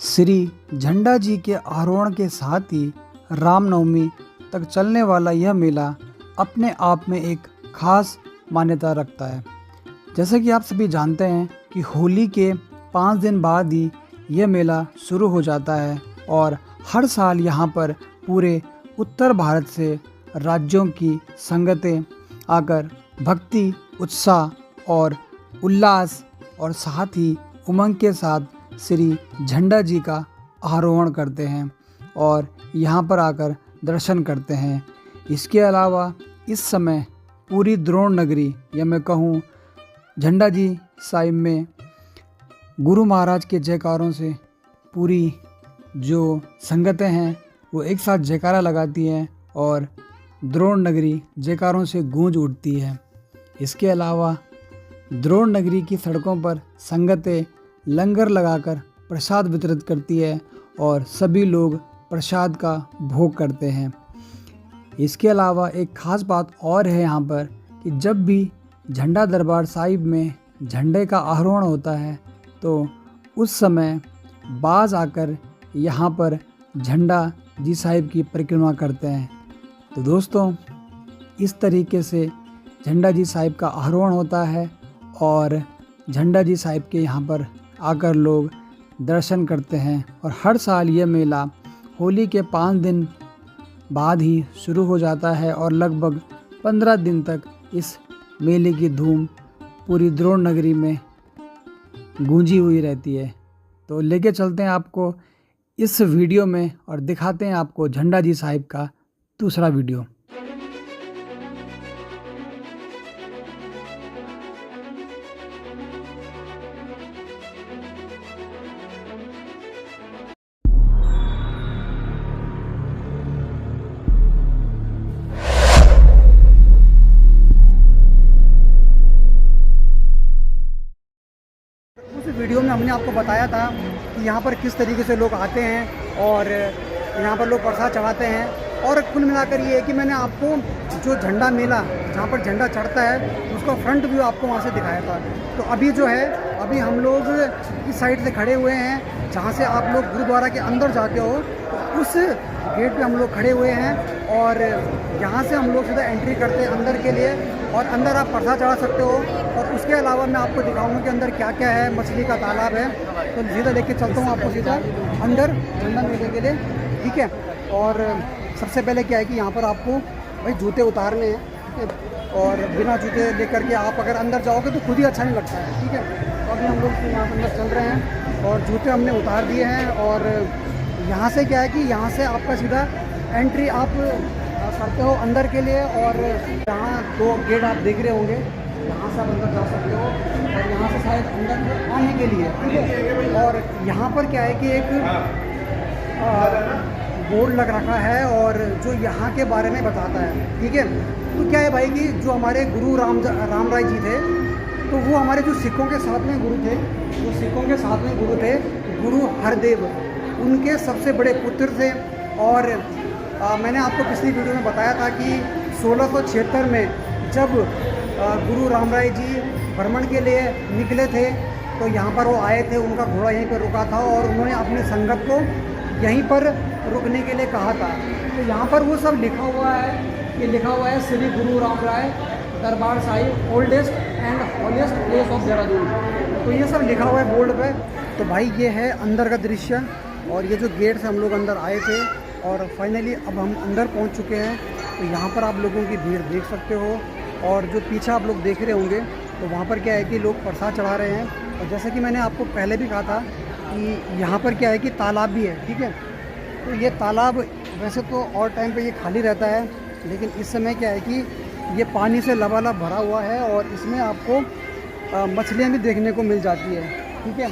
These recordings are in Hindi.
श्री झंडा जी के आरोहण के साथ ही रामनवमी तक चलने वाला यह मेला अपने आप में एक खास मान्यता रखता है। जैसे कि आप सभी जानते हैं कि होली के 5 दिन बाद ही यह मेला शुरू हो जाता है और हर साल यहाँ पर पूरे उत्तर भारत से राज्यों की संगतें आकर भक्ति, उत्साह और उल्लास और साथ ही उमंग के साथ श्री झंडा जी का आरोहण करते हैं और यहाँ पर आकर दर्शन करते हैं। इसके अलावा इस समय पूरी द्रोण नगरी या मैं कहूँ झंडा जी साहिब में गुरु महाराज के जयकारों से पूरी जो संगतें हैं वो एक साथ जयकारा लगाती हैं और द्रोण नगरी जयकारों से गूंज उठती है। इसके अलावा द्रोण नगरी की सड़कों पर संगतें लंगर लगाकर प्रसाद वितरित करती है और सभी लोग प्रसाद का भोग करते हैं। इसके अलावा एक ख़ास बात और है यहाँ पर कि जब भी झंडा दरबार साहिब में झंडे का आरोहण होता है तो उस समय बाज आकर यहाँ पर झंडा जी साहिब की परिक्रमा करते हैं। तो दोस्तों, इस तरीके से झंडा जी साहिब का आरोहण होता है और झंडा जी साहिब के यहाँ पर आकर लोग दर्शन करते हैं और हर साल ये मेला होली के 5 दिन बाद ही शुरू हो जाता है और लगभग 15 दिन तक इस मेले की धूम पूरी द्रोण नगरी में गूंजी हुई रहती है। तो लेके चलते हैं आपको इस वीडियो में और दिखाते हैं आपको झंडा जी साहिब का दूसरा वीडियो। वीडियो में हमने आपको बताया था कि यहाँ पर किस तरीके से लोग आते हैं और यहाँ पर लोग प्रसाद चढ़ाते हैं और कुल मिलाकर ये है कि मैंने आपको जो झंडा मेला जहाँ पर झंडा चढ़ता है उसका फ्रंट व्यू आपको वहाँ से दिखाया था। तो अभी जो है अभी हम लोग इस साइड से खड़े हुए हैं जहाँ से आप लोग गुरुद्वारा के अंदर जाते हो, तो उस गेट पे हम लोग खड़े हुए हैं और यहाँ से हम लोग सीधा एंट्री करते हैं अंदर के लिए और अंदर आप प्रसाद चढ़ा सकते हो। और उसके अलावा मैं आपको दिखाऊंगा कि अंदर क्या क्या है। मछली का तालाब है, तो सीधा लेके चलता हूँ आपको सीधा अंदर झंडा मेले के लिए, ठीक है। और सबसे पहले क्या है कि यहाँ पर आपको भाई जूते उतारने हैं, ठीक है, और बिना जूते लेकर के आप अगर अंदर जाओगे तो खुद ही अच्छा नहीं लगता है, ठीक है। तो अभी हम लोग यहाँ अंदर चल रहे हैं और जूते हमने उतार दिए हैं और यहाँ से क्या है कि यहाँ से आपका सीधा एंट्री आप करते हो अंदर के लिए और यहाँ 2 गेट आप देख रहे होंगे, यहाँ से आप अंदर जा सकते हो और यहाँ से शायद अंदर आने के लिए, ठीक है। और यहाँ पर क्या है कि एक बोर्ड लग रखा है और जो यहाँ के बारे में बताता है, ठीक है। तो क्या है भाई कि जो हमारे गुरु राम राय जी थे, तो वो हमारे जो सिखों के 7वें गुरु थे, जो सिखों के 7वें गुरु थे गुरु हरदेव, उनके सबसे बड़े पुत्र थे। और मैंने आपको पिछली वीडियो में बताया था कि 1676 में जब गुरु राम राय जी भ्रमण के लिए निकले थे तो यहाँ पर वो आए थे, उनका घोड़ा यहीं पर रुका था और उन्होंने अपने संगत को यहीं पर रुकने के लिए कहा था। तो यहाँ पर वो सब लिखा हुआ है, ये लिखा हुआ है श्री गुरु Ram Rai Darbar Sahib oldest and holiest place of Dehradun. तो ये सब लिखा हुआ है बोर्ड पे। तो भाई ये है अंदर का दृश्य और ये जो गेट से हम लोग अंदर आए थे और फाइनली अब हम अंदर पहुंच चुके हैं। तो यहाँ पर आप लोगों की भीड़ देख सकते हो और जो पीछे आप लोग देख रहे होंगे तो वहाँ पर क्या है कि लोग प्रसाद चढ़ा रहे हैं। और जैसा कि मैंने आपको पहले भी कहा था कि यहाँ पर क्या है कि तालाब भी है, ठीक है। तो ये तालाब वैसे तो और टाइम पे ये खाली रहता है, लेकिन इस समय क्या है कि ये पानी से लबालब भरा हुआ है और इसमें आपको मछलियाँ भी देखने को मिल जाती है, ठीक है।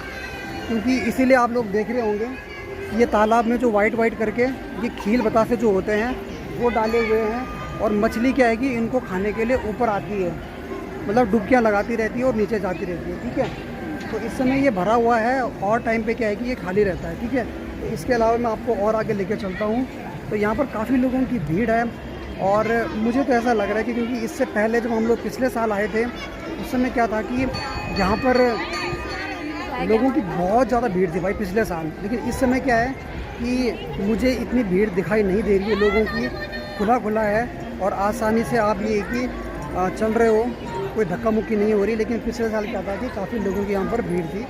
क्योंकि इसीलिए आप लोग देख रहे होंगे ये तालाब में जो वाइट करके ये खील बतासे जो होते हैं वो डाले हुए हैं और मछली क्या है कि इनको खाने के लिए ऊपर आती है, मतलब डुबकियाँ लगाती रहती है और नीचे जाती रहती है, ठीक है। तो इस समय ये भरा हुआ है और टाइम पे क्या है कि ये खाली रहता है, ठीक है। तो इसके अलावा मैं आपको और आगे लेके चलता हूँ। तो यहाँ पर काफ़ी लोगों की भीड़ है और मुझे तो ऐसा लग रहा है कि क्योंकि इससे पहले जब हम लोग पिछले साल आए थे उस समय क्या था कि यहाँ पर लोगों की बहुत ज़्यादा भीड़ थी भाई पिछले साल, लेकिन इस समय क्या है कि मुझे इतनी भीड़ दिखाई नहीं दे रही है। लोगों की खुला खुला है और आसानी से आप ये कि चल रहे हो, कोई धक्का मुक्की नहीं हो रही। लेकिन पिछले साल क्या था कि काफ़ी लोगों की यहाँ पर भीड़ थी।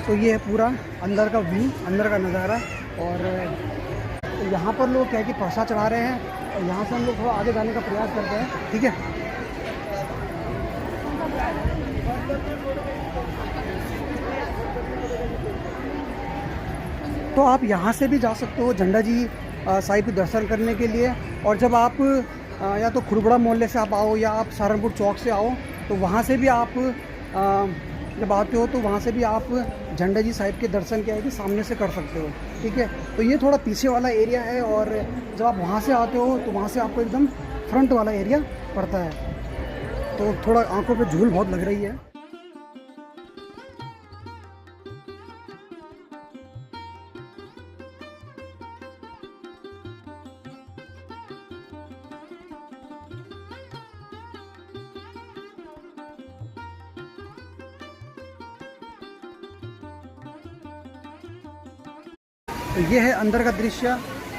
तो ये है पूरा अंदर का व्यू, अंदर का नज़ारा। और यहाँ पर लोग क्या है कि प्रसाद चढ़ा रहे हैं और यहाँ से हम लोग थोड़ा आगे जाने का प्रयास करते हैं, ठीक है। तो आप यहाँ से भी जा सकते हो झंडा जी साहिब के दर्शन करने के लिए। और जब आप या तो खुरबड़ा मोहल्ले से आप आओ या आप सहारनपुर चौक से आओ, तो वहाँ से भी आप जब आते हो तो वहाँ से भी आप झंडा जी साहिब के दर्शन क्या है कि सामने से कर सकते हो, ठीक है। तो ये थोड़ा पीछे वाला एरिया है और जब आप वहाँ से आते हो तो वहाँ से आपको एकदम फ्रंट वाला एरिया पड़ता है। तो थोड़ा आंखों पे झूल बहुत लग रही है। तो ये है अंदर का दृश्य।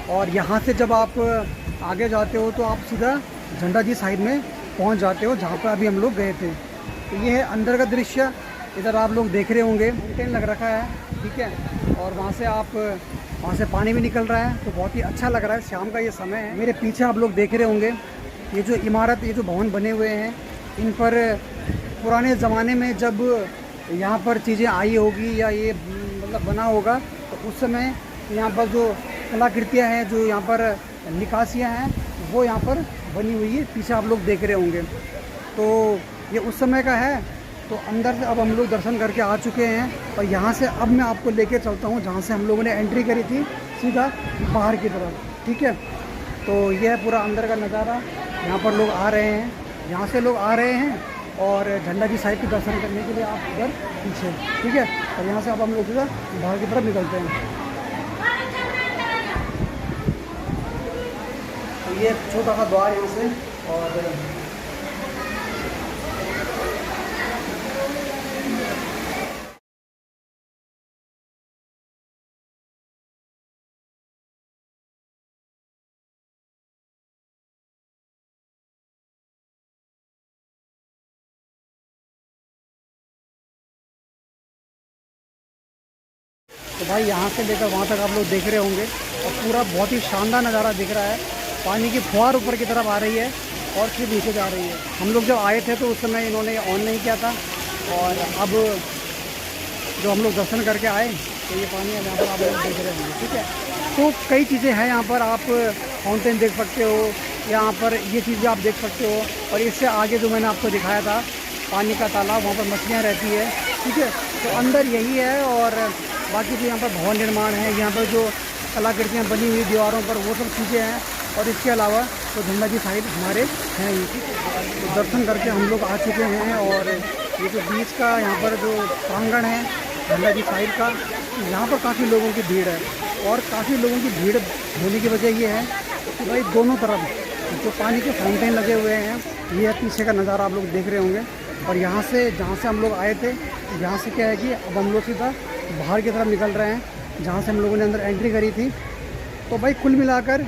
और यहाँ से जब आप आगे जाते हो तो आप सीधा झंडा जी साहिब में पहुँच जाते हो, जहाँ पर अभी हम लोग गए थे। तो ये है अंदर का दृश्य। इधर आप लोग देख रहे होंगे फाउंटेन लग रखा है, ठीक है। और वहाँ से पानी भी निकल रहा है, तो बहुत ही अच्छा लग रहा है। शाम का ये समय है। मेरे पीछे आप लोग देख रहे होंगे ये जो इमारत, ये जो भवन बने हुए हैं, इन पर पुराने ज़माने में जब यहाँ पर चीज़ें आई होगी या ये मतलब बना होगा, तो उस समय यहाँ पर जो कलाकृतियाँ हैं, जो यहाँ पर निकासियाँ हैं, वो यहाँ पर बनी हुई है। पीछे आप लोग देख रहे होंगे। तो ये उस समय का है। तो अंदर से अब हम लोग दर्शन करके आ चुके हैं और यहाँ से अब मैं आपको लेके चलता हूँ जहाँ से हम लोगों ने एंट्री करी थी, सीधा बाहर की तरफ, ठीक है। तो यह है पूरा अंदर का नज़ारा। यहाँ पर लोग आ रहे हैं, यहाँ से लोग आ रहे हैं और झंडा जी साहिब के दर्शन करने के लिए आप उधर पीछे, ठीक है। और यहाँ से अब हम लोग सीधा बाहर की तरफ निकलते हैं। तो ये छोटा सा द्वार यहाँ से। और तो भाई यहाँ से लेकर वहाँ तक आप लोग देख रहे होंगे और पूरा बहुत ही शानदार नज़ारा दिख रहा है। पानी की फुहार ऊपर की तरफ आ रही है और फिर नीचे जा रही है। हम लोग जब आए थे तो उस समय इन्होंने ऑन नहीं किया था, और अब जो हम लोग दर्शन करके आए तो ये पानी है यहाँ पर आप लोग देख रहे होंगे, ठीक है। तो कई चीज़ें हैं यहाँ पर, आप फाउंटेन देख सकते हो, यहाँ पर ये चीज़ें आप देख सकते हो। और इससे आगे जो मैंने आपको दिखाया था पानी का तालाब, वहाँ पर मछलियाँ रहती है, ठीक है। तो अंदर यही है। और बाकी जो यहाँ पर भवन निर्माण है, यहाँ पर जो कलाकृतियाँ बनी हुई दीवारों पर, वो सब चीज़ें हैं। और इसके अलावा तो झंडा जी साहिब हमारे हैं ही, ठीक है। तो दर्शन करके हम लोग आ चुके हैं। और ये जो बीच का यहाँ पर जो प्रांगण है झंडा जी साहिब का, यहाँ पर काफ़ी लोगों की भीड़ है। और काफ़ी लोगों की भीड़ होने की वजह ये है कि भाई दोनों तरफ जो पानी के फाउंटेन लगे हुए हैं, ये पीछे का नज़ारा आप लोग देख रहे होंगे। और यहाँ से जहाँ से हम लोग आए थे, यहाँ से क्या है कि अब हम लोग सीधा बाहर की तरफ निकल रहे हैं, जहाँ से हम लोगों ने अंदर एंट्री करी थी। तो भाई कुल मिलाकर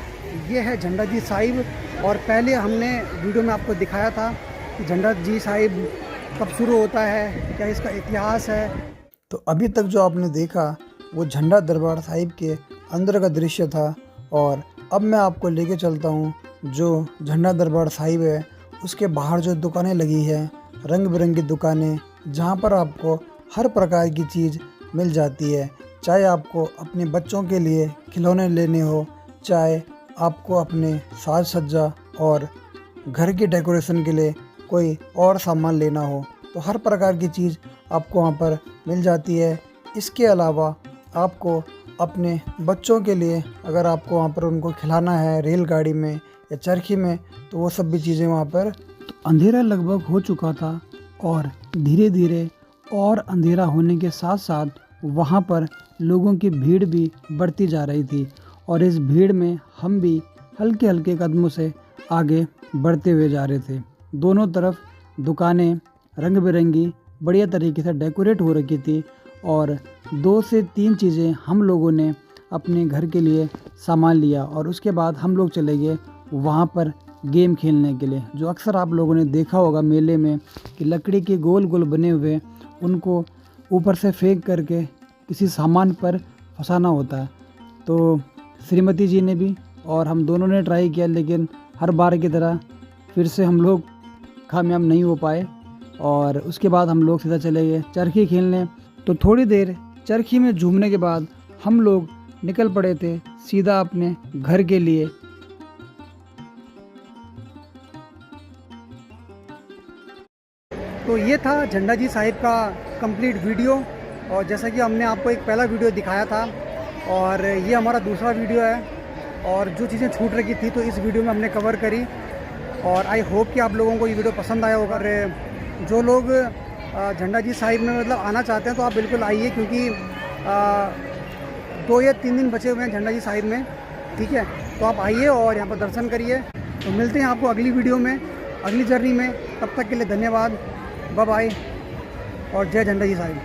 ये है झंडा जी साहिब। और पहले हमने वीडियो में आपको दिखाया था कि झंडा जी साहिब कब शुरू होता है, क्या इसका इतिहास है। तो अभी तक जो आपने देखा वो झंडा दरबार साहिब के अंदर का दृश्य था। और अब मैं आपको लेके चलता हूँ जो झंडा दरबार साहिब है, उसके बाहर जो दुकानें लगी हैं, रंग बिरंगी दुकानें, जहाँ पर आपको हर प्रकार की चीज़ मिल जाती है। चाहे आपको अपने बच्चों के लिए खिलौने लेने हो, चाहे आपको अपने साज सज्जा और घर की डेकोरेशन के लिए कोई और सामान लेना हो, तो हर प्रकार की चीज़ आपको वहाँ पर मिल जाती है। इसके अलावा आपको अपने बच्चों के लिए अगर आपको वहाँ पर उनको खिलाना है रेलगाड़ी में या चरखी में, तो वो सब भी चीज़ें वहाँ पर। तो अंधेरा लगभग हो चुका था और धीरे धीरे और अंधेरा होने के साथ साथ वहाँ पर लोगों की भीड़ भी बढ़ती जा रही थी। और इस भीड़ में हम भी हल्के हल्के कदमों से आगे बढ़ते हुए जा रहे थे। दोनों तरफ दुकानें रंग बिरंगी बढ़िया तरीके से डेकोरेट हो रखी थी। और 2 से 3 चीज़ें हम लोगों ने अपने घर के लिए सामान लिया और उसके बाद हम लोग चले गए वहाँ पर गेम खेलने के लिए। जो अक्सर आप लोगों ने देखा होगा मेले में कि लकड़ी के गोल गोल बने हुए उनको ऊपर से फेंक करके किसी सामान पर फंसाना होता है। तो श्रीमती जी ने भी और हम दोनों ने ट्राई किया, लेकिन हर बार की तरह फिर से हम लोग कामयाब नहीं हो पाए और उसके बाद हम लोग सीधा चले गए चरखी खेलने। तो थोड़ी देर चरखी में झूमने के बाद हम लोग निकल पड़े थे सीधा अपने घर के लिए। तो ये था झंडा जी साहिब का कंप्लीट वीडियो, और जैसा कि हमने आपको एक पहला वीडियो दिखाया था और ये हमारा दूसरा वीडियो है, और जो चीज़ें छूट रही थी तो इस वीडियो में हमने कवर करी। और आई होप कि आप लोगों को ये वीडियो पसंद आया होगा। और जो लोग झंडा जी साहिब में मतलब आना चाहते हैं तो आप बिल्कुल आइए, क्योंकि 2 या 3 दिन बचे हुए हैं झंडा जी साहिब में, ठीक है। तो आप आइए और यहाँ पर दर्शन करिए। तो मिलते हैं आपको अगली वीडियो में, अगली जर्नी में। तब तक के लिए धन्यवाद, बाय बाय और जय झंडा जी साहिब।